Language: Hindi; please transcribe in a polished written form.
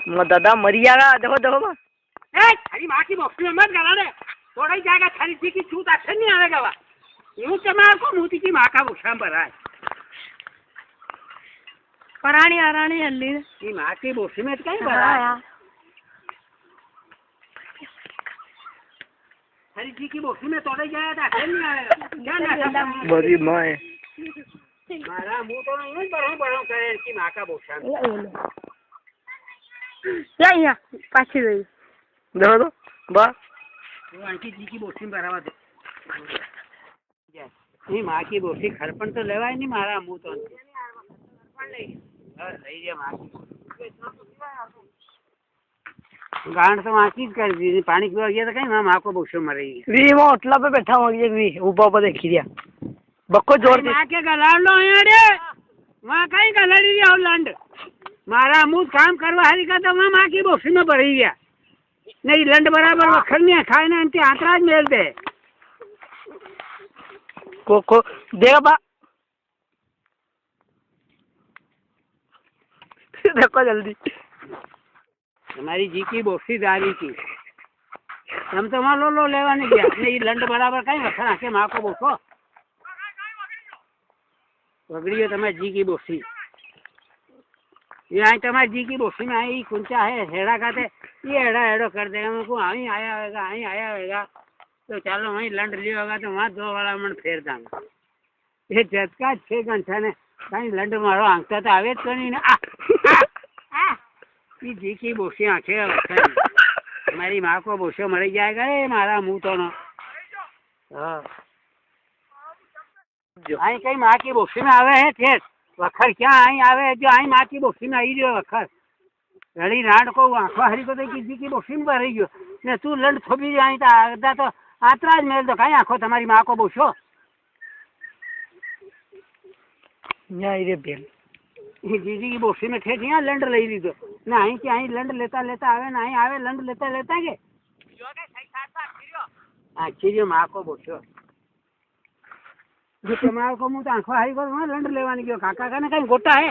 दादा मरियागा देखो देखो बा थारी माँ की बॉक्स में मत गला दे थोड़ा ही जाएगा थारी सी की छूत अच्छे नहीं आएगा बा यूं चमार को मोती की माँ का बुक्सा भरा है परानी आरानी हल्ली ये माँ की बॉक्स में तो कहीं भरा है थारी सी की बॉक्स में थोड़ा ही जाएगा अच्छे नहीं आएगा क्या ना बड़ी माँ है मारा मुंह तो नहीं बड़ों करे इनकी माँ का बुक्सा या पाछी गई देखो तो बा वो आंटी जी की बोसी में भरावा दे नहीं माँ की बोसी खरपन तो लेवाय नहीं मारा मुंह तो सही है माँ की गांड तो माँ की कर दी पानी पीवा गया तो कहीं माँ को बोसो मरेगी वी मैं होटला पे बैठा हुआ वी ऊपर ऊपर देखी दिया बक्को जोर माँ के गलाड़ लो यारे वहाँ कहीं गलाड़ी और लंड मारा मुंह काम करवा हरी का तो माँ की बोसी में भरी गया नहीं लंड बराबर वखर नहीं खाए ना इनके आंतराज मेल दे को देगा बा देखो जल्दी हमारी जी की बोसी दारी की हम तो वहाँ लो लेवा नहीं गया नहीं लंड बराबर कहीं वखर आके माँ को बोसो पकड़िए तुम्हारी जी की बोसी ये आई तुम्हारी जी की बोसी में आई कुंचा है हेड़ा खाते ये हेड़ो कर देगा मुझको आई आया होगा तो चलो वहीं लंड लियो होगा तो वहाँ 2 वाला मन फेर दांगा ये झटका 6 घंटा ने कहीं लंड मारो आंखता तो आवे तो नहीं ना ये जी की बोसी आंखें हमारी माँ को बोसो मर जाएगा रे मारा मुँह तो ना आई कहीं माँ की बोसी में आवे है ठेस वखर क्या आई आवे जो आई माँ की बोसी में आई जो वखर रड़ी राड को आंखों हरी को तो जी की बोसी में भरी गयो ने तू लंड थोपी आई तो आतराज मेल तो कहीं आंखो तुम्हारी माँ को बोसो रे बेल जीजी की बोसी में ठेठ यहाँ लंड ले ली तो ना आई कि आई लंड लेता आवे ना आई आवे लंड लेता के खीरियो माँ को बोसो जो तुम्हारे को मुँह तो आंखों हरी को लंड लेवा नहीं गयो काका का ना कहीं गोटा है